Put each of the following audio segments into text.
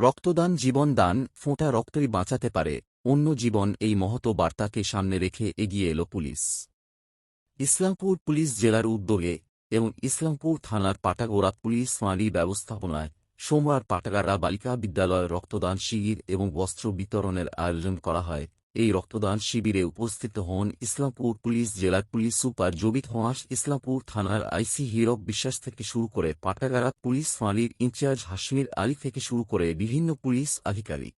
রক্তদান জীবন দান, ফোঁটা রক্তই বাঁচাতে পারে অন্য জীবন, এই মহৎ বার্তাকে সামনে রেখে এগিয়ে এল পুলিশ। ইসলামপুর পুলিশ জেলার উদ্যোগে এবং ইসলামপুর থানার পাটাগোড়া পুলিশ ফাঁড়ি ব্যবস্থাপনায় সোমবার পাটাগাড়া বালিকা বিদ্যালয়ে রক্তদান শিবির এবং বস্ত্র বিতরণের আয়োজন করা হয়। এই রক্তদান শিবিরে উপস্থিত হন ইসলামপুর পুলিশ জেলার পুলিশ সুপার জবিত হোঁস, ইসলামপুর থানার আইসি হীরক বিশ্বাস থেকে শুরু করে পাটাগাড়া পুলিশ ফাঁড়ির ইনচার্জ হাসমির আলী থেকে শুরু করে বিভিন্ন পুলিশ আধিকারিক।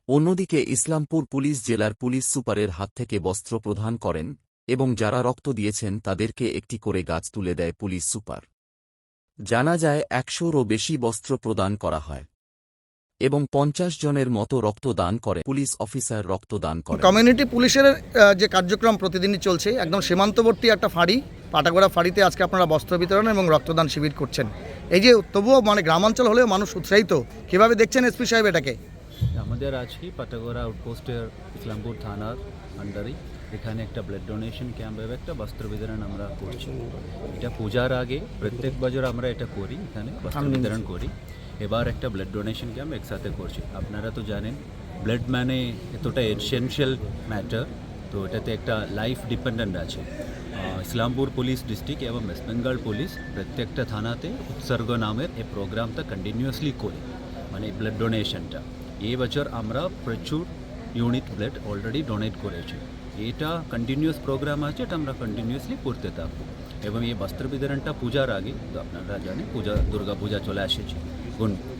অন্যদিকে ইসলামপুর পুলিশ জেলার পুলিশ সুপারের হাত থেকে বস্ত্র প্রদান করেন এবং যারা রক্ত দিয়েছেন তাদেরকে একটি করে গাছ তুলে দেয় পুলিশ সুপার। জানা যায় ১০০রও বেশি বস্ত্র প্রদান করা হয় এবং ৫০ জনের মতো রক্তদান করে পুলিশ অফিসার রক্তদান করে। কমিউনিটি পুলিশের যে কার্যক্রম প্রতিদিনই চলছে, একদম সীমান্তবর্তী একটা ফাঁড়ি পাটাগোড়া ফাঁড়িতে আজকে আপনারা বস্ত্র বিতরণ এবং রক্তদান শিবির করছেন। এই যে তবুও গ্রামাঞ্চল হলেও মানুষ উৎসাহিত, কীভাবে দেখছেন এসপি সাহেব এটাকে? আমাদের আজকে পাটাগোড়া আউটপোস্টের ইসলামপুর থানার আন্ডারে এখানে একটা ব্লাড ডোনেশন ক্যাম্প এবং একটা বস্ত্র বিতরণ আমরা করছি। এটা পূজার আগে প্রত্যেক বছর আমরা এটা করি, এখানে বস্ত্র বিতরণ করি। এবার একটা ব্লাড ডোনেশন ক্যাম্প একসাথে করছি। আপনারা তো জানেন ব্লাড মানে এতটা এসেনশিয়াল ম্যাটার, তো এটাতে একটা লাইফ ডিপেন্ডেন্ট আছে। ইসলামপুর পুলিশ ডিস্ট্রিক্ট এবং ওয়েস্ট বেঙ্গল পুলিশ প্রত্যেকটা থানাতে উৎসর্গ নামের এই প্রোগ্রামটা কন্টিনিউয়াসলি করে, মানে ব্লাড ডোনেশনটা। এই বছর আমরা প্রচুর ইউনিট ব্লাড অলরেডি ডোনেট করেছি। এটা কন্টিনিউয়াস প্রোগ্রাম আছে, এটা আমরা কন্টিনিউয়াসলি করতে থাকবো। এবং এই বস্ত্র বিতরণটা পূজার আগে, তো আপনারা জানেন দুর্গা পূজা চলে আসছে,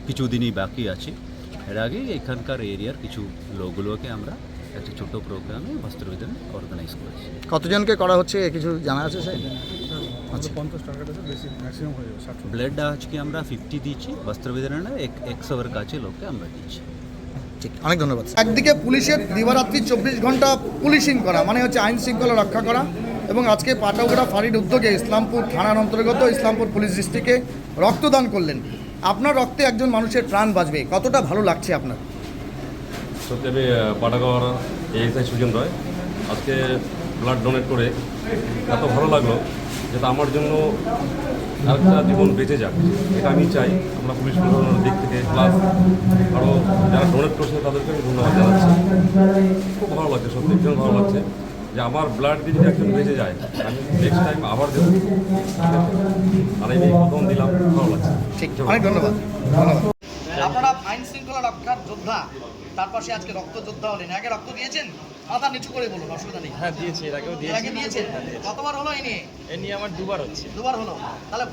কিছু দিনই বাকি আছে। এর আগে এখানকার এরিয়ার কিছু লোকগুলোকে আমরা একটা ছোটো প্রোগ্রামে বস্ত্র বিতরণ অর্গানাইজ করেছি। কতজনকে করা হচ্ছে কিছু জানা আছে স্যার? আচ্ছা, 50 টাকাটা বেশি ম্যাক্সিমাম হয়ে যাবে। 60 ব্লাড আজকে আমরা 50 দিচ্ছি, বস্ত্র বিতরণে 100-এর কাছে লোককে আমরা দিচ্ছি। ঠিক, অনেক ধন্যবাদ। একদিকে পুলিশের দিবারাত্রি 24 ঘন্টা পুলিশিং করা মানে হচ্ছে আইন শৃঙ্খলা রক্ষা করা, এবং আজকে পাটাগোড়া ফাঁড়ির উদ্যোগে ইসলামপুর থানার অন্তর্গত ইসলামপুর পুলিশ ডিস্ট্রিক্টে রক্তদান করলেন। আপনার রক্তে একজন মানুষের প্রাণ বাঁচবে, কতটা ভালো লাগছে আপনার? সত্যি আমি পাটাগোড়া এএসআই সুজন রয় আজকে ব্লাড ডোনেট করে এত ভালো লাগলো, যেটা আমার জন্য একটা জীবন বেঁচে যাক, এটা আমি চাই। আমরা পুলিশ প্রশাসনের দিক থেকে প্লাস আরও যারা ডোনেট করছে তাদেরকে আমি ধন্যবাদ জানাচ্ছি। খুব ভালো লাগছে, সত্যি ভীষণ ভালো লাগছে যে আমার ব্লাড দিয়ে যদি একজন বেঁচে যায়, আমি নেক্সট টাইম আবার দেবো। আর আমি প্রথম দিলাম, ভালো লাগছে। ঠিক, অনেক ধন্যবাদ। আপনারা আইন শৃঙ্খলা রক্ষার যোদ্ধা, তার পাশে আজকে রক্ত যোদ্ধা হলেন। আগে রক্ত দিয়েছেন? মাথা নিচু করে বলুন, অসুবিধা নেই। হ্যাঁ দিয়েছি, এর আগেও আগে দিয়েছেন? কতবার হলো এ নিয়ে আমার দুবার হচ্ছে। দুবার হলো? তাহলে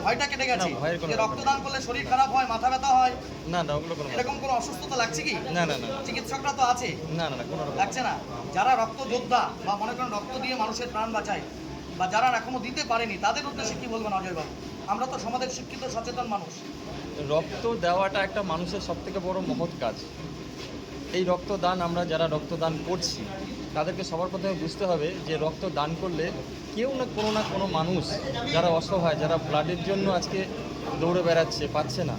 ভয়টা কেটে গেছে? যে রক্তদান করলে শরীর খারাপ হয়, মাথা ব্যথা হয়, না ওগুলো কোনো এরকম কোনো অসুস্থতা লাগছে কি? না। চিকিৎসকরা তো আছে? না কোনো রকম লাগছে না। যারা রক্ত যোদ্ধা বা মনে করেন রক্ত দিয়ে মানুষের প্রাণ বাঁচায়, বা যারা এখনো দিতে পারেনি, তাদের উদ্দেশ্যে কি বলবেন অজয় বাবু? আমরা তো সমাজের শিক্ষিত সচেতন মানুষ। রক্ত দেওয়াটা একটা মানুষের সবথেকে বড় মহৎ কাজ। এই রক্তদান আমরা যারা রক্তদান করছি তাদেরকে সবার প্রথমে বুঝতে হবে যে রক্ত দান করলে কেউ না কোনো মানুষ যারা অসহায়, যারা ব্লাডের জন্য আজকে দৌড়ে বেড়াচ্ছে, পাচ্ছে না,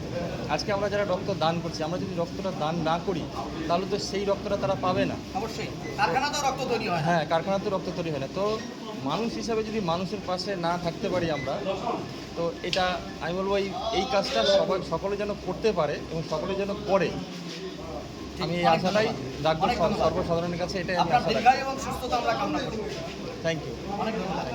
আজকে আমরা যারা রক্ত দান করছি, আমরা যদি রক্তটা দান না করি তাহলে তো সেই রক্তটা তারা পাবে না। অবশ্যই কারখানাতেও রক্ত তৈরি হয়। হ্যাঁ, কারখানাতেও রক্ত তৈরি হয় না। তো মানুষ হিসাবে যদি মানুষের পাশে না থাকতে পারি আমরা, তো এটা আমি বলবো এই কাজটা সকলে যেন করতে পারে এবং সকলে যেন করে। আমি এই আশাটাই রাখবো সর্বসাধারণের কাছে, এটাই আমি আশা রাখি। এবং সুস্থতা আমরা কামনা করি। Thank you. অনেক ধন্যবাদ।